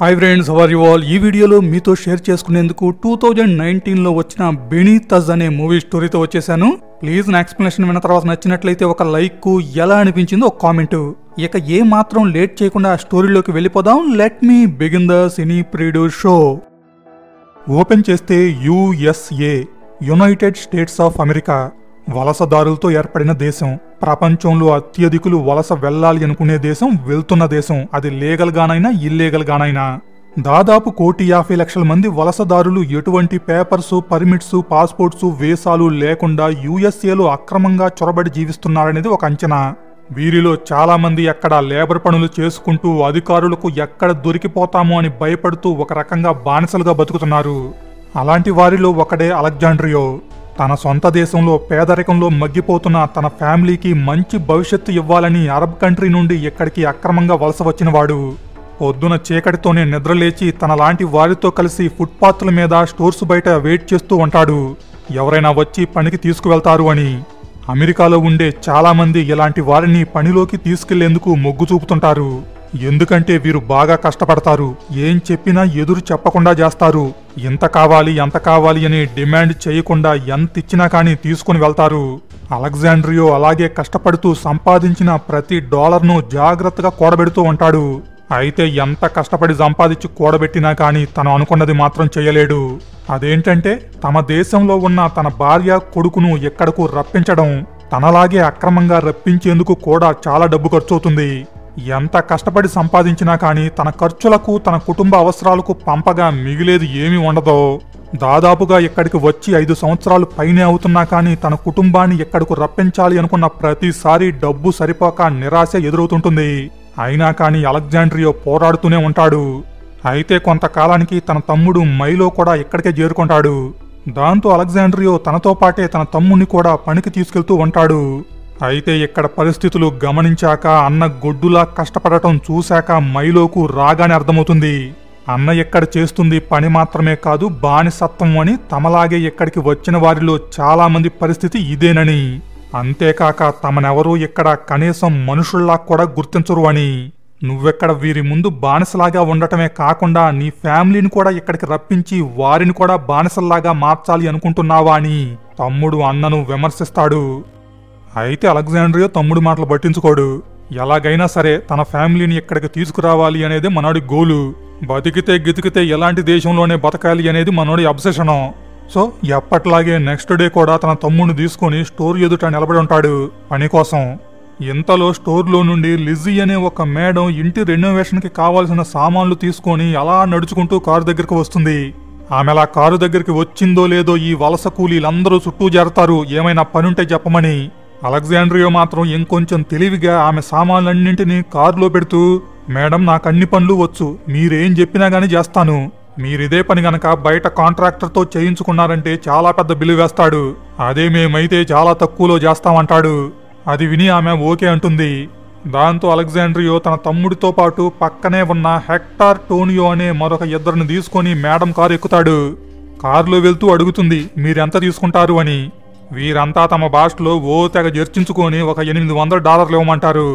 Hi friends, how are you all? ఈ వీడియోలో మీతో షేర్ చేసుకునేందుకు 2019లో వచ్చిన బెనీత్ అస్ అనే మూవీ స్టోరీతో వచ్చేసాను. ప్లీజ్ నా ఎక్స్ప్లెనేషన్ విన్న తర్వాత నచ్చినట్లయితే ఒక లైక్, ఎలా అనిపించిందో ఒక కామెంట్. ఇక ఏ మాత్రం లేట్ చేయకుండా ఆ స్టోరీలోకి వెళ్ళిపోదాం. Let me begin the cine preview show. Open చేస్తే USA, United States of America వలసదారులతో ఏర్పడిన దేశం. ప్రపంచంలో అత్యధికులు వలస వెళ్ళాలి అనుకునే దేశం, వెళ్తున్న దేశం. అది లీగల్ గానైనా ఇల్లీగల్ గానైనా. దాదాపు 1,50,00,000 మంది వలసదారులు ఎటువంటి పేపర్సు, పర్మిట్సు, పాస్పోర్ట్సు, వీసాలు లేకుండా USAలో అక్రమంగా చొరబడి జీవిస్తున్నారనేది ఒక అంచనా. వీరిలో చాలా మంది ఎక్కడ లేబర్ పనులు చేసుకుంటూ అధికారులకు ఎక్కడ దొరికిపోతామో అని భయపడుతూ ఒక రకంగా బానిసలుగా బతుకుతున్నారు. అలాంటి వారిలో ఒకడే అలెగ్జాండ్రియో. తన సొంత దేశంలో పేదరికంలో మగ్గిపోతున్న తన ఫ్యామిలీకి మంచి భవిష్యత్తు ఇవ్వాలని అరబ్ కంట్రీ నుండి ఇక్కడికి అక్రమంగా వలస వచ్చినవాడు. పొద్దున చీకటితోనే నిద్రలేచి తనలాంటి వారితో కలిసి ఫుట్పాత్ల మీద, స్టోర్స్ బయట వెయిట్ చేస్తూ ఉంటాడు, ఎవరైనా వచ్చి పనికి తీసుకువెళ్తారు అని. అమెరికాలో ఉండే చాలా మంది ఇలాంటి వారిని పనిలోకి తీసుకెళ్లేందుకు మొగ్గు చూపుతుంటారు. ఎందుకంటే వీరు బాగా కష్టపడతారు, ఏం చెప్పినా ఎదురు చెప్పకుండా చేస్తారు. ఎంత కావాలి అంత కావాలి అని డిమాండ్ చేయకుండా ఎంత ఇచ్చినా కానీ తీసుకుని వెళ్తారు. అలెగ్జాండ్రియో అలాగే కష్టపడుతూ సంపాదించిన ప్రతి డాలర్ను జాగ్రత్తగా కూడబెడుతూ ఉంటాడు. అయితే ఎంత కష్టపడి సంపాదించి కూడబెట్టినా కానీ తను అనుకున్నది మాత్రం చేయలేడు. అదేంటంటే తమ దేశంలో ఉన్న తన భార్య, కొడుకును ఎక్కడకు రప్పించడం. తనలాగే అక్రమంగా రప్పించేందుకు కూడా చాలా డబ్బు ఖర్చవుతుంది. ఎంత కష్టపడి సంపాదించినా కానీ తన ఖర్చులకు, తన కుటుంబ అవసరాలకు పంపగా మిగిలేది ఏమీ ఉండదో. దాదాపుగా ఇక్కడికి వచ్చి 5 సంవత్సరాలు పైనే అవుతున్నా కానీ తన కుటుంబాన్ని ఎక్కడకు రప్పించాలి అనుకున్న ప్రతిసారి డబ్బు సరిపోక నిరాశ ఎదురవుతుంటుంది. అయినా కానీ అలెగ్జాండ్రియో పోరాడుతూనే ఉంటాడు. అయితే కొంతకాలానికి తన తమ్ముడు మైలో కూడా ఇక్కడికే చేరుకుంటాడు. దాంతో అలెగ్జాండ్రియో తనతో పాటే తన తమ్ముడిని కూడా పనికి తీసుకెళ్తూ ఉంటాడు. అయితే ఇక్కడ పరిస్థితులు గమనించాక, అన్న గొడ్డులా కష్టపడటం చూశాక మైలోకు రాగానే అర్థమవుతుంది, అన్న ఎక్కడ చేస్తుంది పని మాత్రమే కాదు, బానిసత్వం అని. తమలాగే ఇక్కడికి వచ్చిన వారిలో చాలా మంది పరిస్థితి ఇదేనని. అంతేకాక తమనెవరూ ఇక్కడ కనీసం మనుషుల్లా కూడా గుర్తించరు అని. నువ్వెక్కడ వీరి ముందు బానిసలాగా ఉండటమే కాకుండా నీ ఫ్యామిలీని కూడా ఇక్కడికి రప్పించి వారిని కూడా బానిసల్లాగా మార్చాలి అనుకుంటున్నావా అని తమ్ముడు అన్నను విమర్శిస్తాడు. అయితే అలెగ్జాండ్రియో తమ్ముడు మాటలు పట్టించుకోడు. ఎలాగైనా సరే తన ఫ్యామిలీని ఇక్కడికి తీసుకురావాలి అనేది మనోడి గోలు. బతికితే గితికితే ఎలాంటి దేశంలోనే బతకాలి అనేది మనోడి అబ్సెషను. సో ఎప్పట్లాగే నెక్స్ట్ డే కూడా తన తమ్ముడిని తీసుకుని స్టోర్ ఎదుట నిలబడి ఉంటాడు పని కోసం. ఇంతలో స్టోర్లో నుండి లిజీ అనే ఒక మేడం ఇంటి రెనోవేషన్కి కావాల్సిన సామాన్లు తీసుకొని అలా నడుచుకుంటూ కారు దగ్గరికి వస్తుంది. ఆమెలా కారు దగ్గరికి వచ్చిందో లేదో ఈ వలస కూలీలందరూ చుట్టూ చేరతారు, ఏమైనా పనుంటే చెప్పమని. అలెగ్జాండ్రియో మాత్రం ఇంకొంచెం తెలివిగా ఆమె సామాన్లన్నింటినీ కారులో పెడుతూ, మేడం నాకు అన్ని పనులు వచ్చు, మీరేం చెప్పినా గానీ చేస్తాను. మీరిదే పని గనక బయట కాంట్రాక్టర్తో చేయించుకున్నారంటే చాలా పెద్ద బిల్లు వేస్తాడు, అదే మేమైతే చాలా తక్కువలో చేస్తామంటాడు. అది విని ఆమె ఓకే అంటుంది. దాంతో అలెగ్జాండ్రియో తన తమ్ముడితో పాటు పక్కనే ఉన్న హెక్టార్, టోనియో అనే మరొక 2 తీసుకొని మేడం కారు ఎక్కుతాడు. కారులో వెళ్తూ అడుగుతుంది, మీరెంత తీసుకుంటారు అని. వీరంతా తమ భాషలో ఓ తెగ చర్చించుకొని ఒక $800 ఇవ్వమంటారు.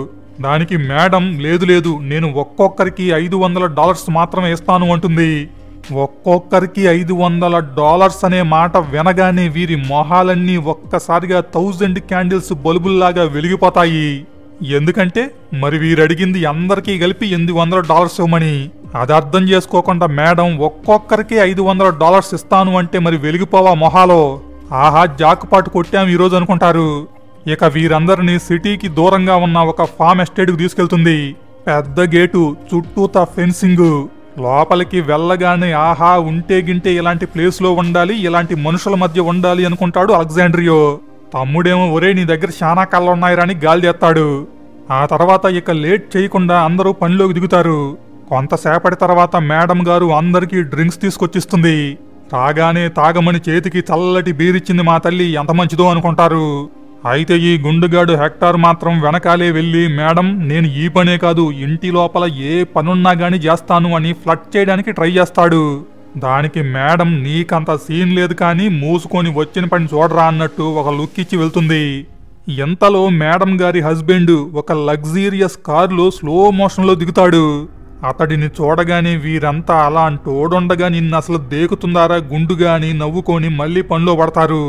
దానికి మేడం లేదు లేదు, నేను ఒక్కొక్కరికి $500 మాత్రమే ఇస్తాను అంటుంది. ఒక్కొక్కరికి $500 అనే మాట వినగానే వీరి మొహాలన్నీ ఒక్కసారిగా 1000 క్యాండిల్స్ బల్బుల్లాగా వెలిగిపోతాయి. ఎందుకంటే మరి వీరడిగింది అందరికీ కలిపి $800 ఇవ్వమని. అది అర్థం చేసుకోకుండా మేడం ఒక్కొక్కరికి $500 ఇస్తాను అంటే మరి వెలిగిపోవా మొహాలో. ఆహా, జాకుపాటు కొట్టాం ఈరోజు అనుకుంటారు. ఇక వీరందరినీ సిటీకి దూరంగా ఉన్న ఒక ఫామ్ ఎస్టేట్కు తీసుకెళ్తుంది. పెద్ద గేటు, చుట్టూతా ఫెన్సింగ్. లోపలికి వెళ్ళగానే ఆహా, ఉంటే గింటే ఇలాంటి ప్లేస్లో ఉండాలి, ఇలాంటి మనుషుల మధ్య ఉండాలి అనుకుంటాడు అలెగ్జాండ్రియో. తమ్ముడేమో ఒరే నీ దగ్గర చాలా కళ్ళున్నాయిరా అని గాలి చేస్తాడు. ఆ తర్వాత ఇక లేట్ చేయకుండా అందరూ పనిలోకి దిగుతారు. కొంతసేపటి తర్వాత మేడం గారు అందరికీ డ్రింక్స్ తీసుకొచ్చిస్తుంది. తాగానే తాగమని చేతికి చల్లటి బీరిచ్చింది మా తల్లి, ఎంత మంచిదో అనుకుంటారు. అయితే ఈ గుండుగాడు హెక్టార్ మాత్రం వెనకాలే వెళ్ళి, మేడం నేను ఈ పనే కాదు ఇంటి లోపల ఏ పనున్నా గానీ చేస్తాను అని ఫ్లట్ చేయడానికి ట్రై చేస్తాడు. దానికి మేడం నీకంత సీన్ లేదు కానీ మూసుకొని వచ్చిన పని చూడరా అన్నట్టు ఒక లుక్ ఇచ్చి వెళ్తుంది. ఇంతలో మేడం గారి హస్బెండ్ ఒక లగ్జీరియస్ కారులో స్లో మోషన్లో దిగుతాడు. అతడిని చూడగానే వీరంతా అలా అంటోడుండగా నిన్నసలు దేకుతుందారా గుండుగా అని నవ్వుకొని మళ్లీ పనిలో పడతారు.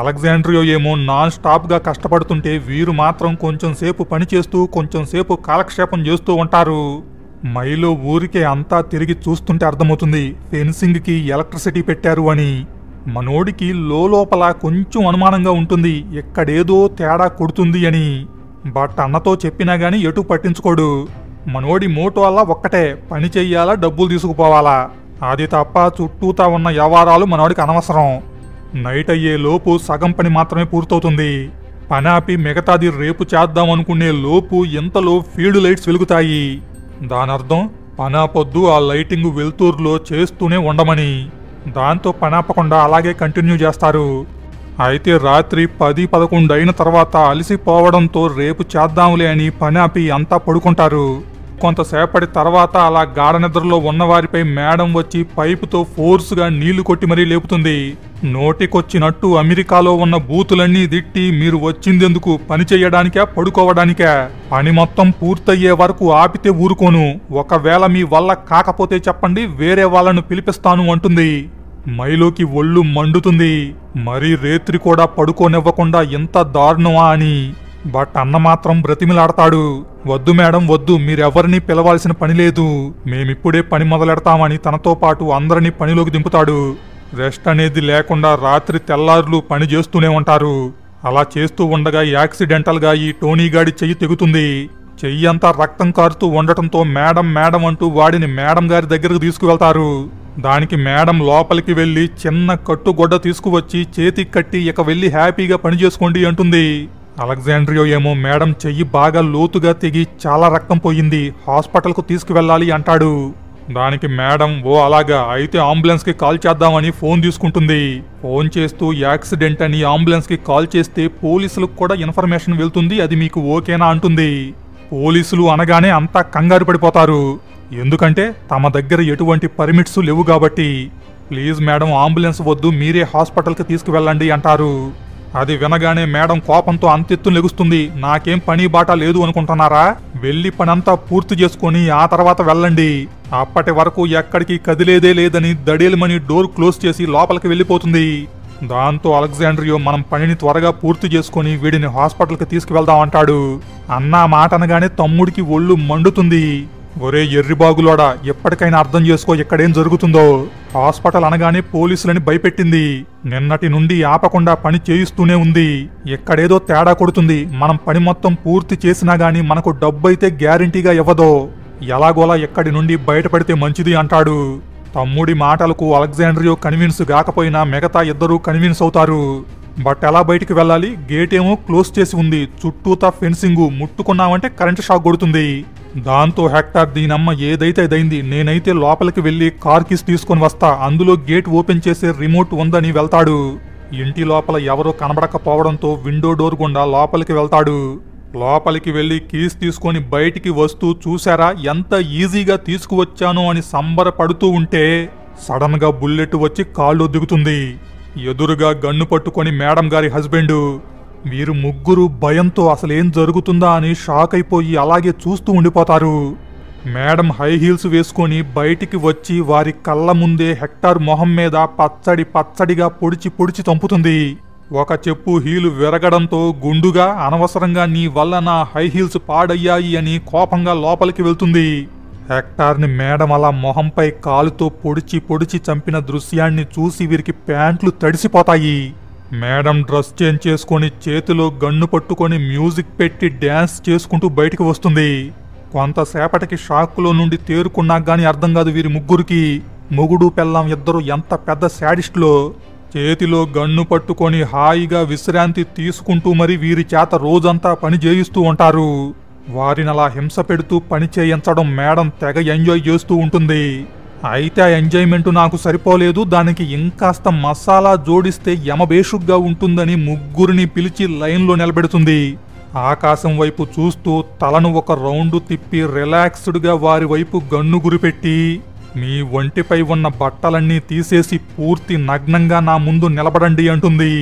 అలెగ్జాండ్రియో ఏమో నాన్ స్టాప్ గా కష్టపడుతుంటే వీరు మాత్రం కొంచెం సేపు పనిచేస్తూ కొంచెం సేపు కాలక్షేపం చేస్తూ ఉంటారు. మైలో ఊరికే అంతా తిరిగి చూస్తుంటే అర్థమవుతుంది ఫెన్సింగ్ కి ఎలక్ట్రిసిటీ పెట్టారు అని. మనోడికి లోపల కొంచెం అనుమానంగా ఉంటుంది ఎక్కడేదో తేడా కొడుతుంది అని. బట్ అన్నతో చెప్పినా గాని ఎటు పట్టించుకోడు. మనోడి మోటో వల్ల ఒక్కటే, పని చెయ్యాలా డబ్బులు తీసుకుపోవాలా, అది తప్ప చుట్టూతా ఉన్న వ్యవహారాలు మనోడికి అనవసరం. నైట్ అయ్యే లోపు సగం పని మాత్రమే పూర్తవుతుంది. పని ఆపి మిగతాది రేపు చేద్దాం అనుకునే లోపు ఎంతలో ఫీల్డ్ లైట్స్ వెలుగుతాయి. దానర్థం పనాపొద్దు ఆ లైటింగ్ వెలుతురులో చేస్తూనే ఉండమని. దాంతో పనాపకుండా అలాగే కంటిన్యూ చేస్తారు. అయితే రాత్రి 10-11 అయిన తర్వాత అలసిపోవడంతో రేపు చేద్దాంలే అని పని ఆపి అంతా పడుకుంటారు. కొంతసేపటి తర్వాత అలా గాఢ నిద్రలో ఉన్నవారిపై మేడం వచ్చి పైపుతో ఫోర్స్గా నీళ్లు కొట్టి మరీ లేపుతుంది. నోటికొచ్చినట్టు అమెరికాలో ఉన్న బూతులన్నీ దిట్టి మీరు వచ్చిందెందుకు, పని చెయ్యడానికా పడుకోవడానికా, పని మొత్తం పూర్తయ్యే వరకు ఆపితే ఊరుకోను, ఒకవేళ మీ వల్ల కాకపోతే చెప్పండి వేరే వాళ్ళను పిలిపిస్తాను అంటుంది. మైలోకి ఒళ్ళు మండుతుంది. మరీ రేత్రి కూడా పడుకోనివ్వకుండా ఎంత దారుణమా అని. బట్ అన్న మాత్రం బ్రతిమిలాడతాడు. వద్దు మేడం వద్దు, మీరెవరిని పిలవాల్సిన పని లేదు, మేమిప్పుడే పని మొదలెడతామని తనతో పాటు అందరినీ పనిలోకి దింపుతాడు. రెస్ట్ అనేది లేకుండా రాత్రి తెల్లారులు పని చేస్తూనే ఉంటారు. అలా చేస్తూ ఉండగా యాక్సిడెంటల్ గా ఈ టోనీ గాడి చెయ్యి తెగుతుంది. చెయ్యి అంతా రక్తం కారుతూ ఉండటంతో మేడం మేడం అంటూ వాడిని మేడం గారి దగ్గరకు తీసుకువెళ్తారు. దానికి మేడం లోపలికి వెళ్లి చిన్న కట్టుగొడ్డ తీసుకువచ్చి చేతికి కట్టి ఇక వెళ్లి హ్యాపీగా పని చేసుకోండి అంటుంది. అలెగ్జాండ్రియో ఏమో మేడం చెయ్యి బాగా లోతుగా తెగి చాలా రక్తం పోయింది, హాస్పిటల్కు తీసుకువెళ్ళాలి అంటాడు. దానికి మేడం ఓ అలాగా, అయితే అంబులెన్స్ కి కాల్ చేద్దామని ఫోన్ తీసుకుంటుంది. ఫోన్ చేస్తూ యాక్సిడెంట్ అని అంబులెన్స్ కి కాల్ చేస్తే పోలీసులకు కూడా ఇన్ఫర్మేషన్ వెళ్తుంది, అది మీకు ఓకేనా అంటుంది. పోలీసులు అనగానే అంతా కంగారు పడిపోతారు. ఎందుకంటే తమ దగ్గర ఎటువంటి పర్మిట్స్ లేవు కాబట్టి. ప్లీజ్ మేడం అంబులెన్స్ వద్దు, మీరే హాస్పిటల్కి తీసుకువెళ్ళండి అంటారు. అది వినగానే మేడం కోపంతో అంతెత్తును లెగుస్తుంది. నాకేం పని బాట లేదు అనుకుంటున్నారా, వెళ్ళి పనంతా పూర్తి చేసుకుని ఆ తర్వాత వెళ్ళండి, అప్పటి వరకు ఎక్కడికి కదిలేదే లేదని దడేలమని డోర్ క్లోజ్ చేసి లోపలికి వెళ్ళిపోతుంది. దాంతో అలెగ్జాండ్రియో మనం పనిని త్వరగా పూర్తి చేసుకుని వీడిని హాస్పిటల్కి తీసుకువెళ్దాం అంటాడు. అన్న మాట అనగానే తమ్ముడికి ఒళ్ళు మండుతుంది. ఒరే ఎర్రిబాగులోడా, ఎప్పటికైనా అర్థం చేసుకో ఇక్కడేం జరుగుతుందో. హాస్పిటల్ అనగానే పోలీసులని భయపెట్టింది. నిన్నటి నుండి ఆపకుండా పని చేయిస్తూనే ఉంది. ఎక్కడేదో తేడా కొడుతుంది. మనం పని మొత్తం పూర్తి చేసినా గానీ మనకు డబ్బు అయితే గ్యారంటీగా ఇవ్వదో. ఎలాగోలా ఎక్కడి నుండి బయటపడితే మంచిది అంటాడు. తమ్ముడి మాటలకు అలెగ్జాండ్రియో కన్విన్స్ కాకపోయినా మిగతా ఇద్దరూ కన్విన్స్ అవుతారు. బట్ ఎలా బయటికి వెళ్ళాలి, గేట్ ఏమో క్లోజ్ చేసి ఉంది, చుట్టూతా ఫెన్సింగ్, ముట్టుకున్నామంటే కరెంట్ షాక్ కొడుతుంది. దాంతో హెక్టార్ దీనమ్మ ఏదైతే అదైంది, నేనైతే లోపలికి వెళ్లి కార్ కీస్ తీసుకొని వస్తా, అందులో గేట్ ఓపెన్ చేసే రిమోట్ ఉందని వెళ్తాడు. ఇంటి లోపల ఎవరో కనబడకపోవడంతో విండో డోర్ గుండా లోపలికి వెళ్తాడు. లోపలికి వెళ్లి కీస్ తీసుకొని బయటికి వస్తూ చూశారా ఎంత ఈజీగా తీసుకువచ్చానో అని సంబరపడుతూ ఉంటే సడన్ గా బుల్లెట్ వచ్చి కాళ్ళు దిగుతుంది. ఎదురుగా గన్ను పట్టుకొని మేడం గారి హస్బెండ్. వీరు ముగ్గురు భయంతో అసలేం జరుగుతుందా అని షాక్ అయిపోయి అలాగే చూస్తూ ఉండిపోతారు. మేడం హై హీల్స్ వేసుకొని బయటికి వచ్చి వారి కళ్ళ ముందే హెక్టార్ మొహం మీద పచ్చడిగా పొడిచి చంపుతుంది. ఒక చెప్పు హీలు విరగడంతో గుండుగా అనవసరంగా నీ వల్ల నా హై హీల్స్ పాడయ్యాయి అని కోపంగా లోపలికి వెళ్తుంది. హెక్టార్ని మేడం అలా మొహంపై కాలుతో పొడిచి చంపిన దృశ్యాన్ని చూసి వీరికి ప్యాంట్లు తడిసిపోతాయి. మేడం డ్రెస్ చేంజ్ చేసుకొని చేతిలో గన్ను పట్టుకొని మ్యూజిక్ పెట్టి డ్యాన్స్ చేసుకుంటూ బయటికి వస్తుంది. కొంతసేపటికి షాక్లో నుండి తేరుకున్నాక గానీ అర్థం కాదు వీరి ముగ్గురికి మొగుడు పెళ్ళాం ఇద్దరు ఎంత పెద్ద శాడిస్ట్లో. చేతిలో గన్ను పట్టుకొని హాయిగా విశ్రాంతి తీసుకుంటూ మరి వీరి చేత రోజంతా పని చేయిస్తూ ఉంటారు. వారినలా హింస పెడుతూ పని చేయించడం మేడం తెగ ఎంజాయ్ చేస్తూ ఉంటుంది. అయితే ఆ ఎంజాయ్మెంట్ నాకు సరిపోలేదు, దానికి ఇంకాస్త మసాలా జోడిస్తే యమబేషుగ్గా ఉంటుందని ముగ్గురిని పిలిచి లైన్లో నిలబెడుతుంది. ఆకాశం వైపు చూస్తూ తలను ఒక రౌండ్ తిప్పి రిలాక్స్డ్గా వారి వైపు గన్ను గురిపెట్టి మీ ఒంటిపై ఉన్న బట్టలన్నీ తీసేసి పూర్తి నగ్నంగా నా ముందు నిలబడండి అంటుంది.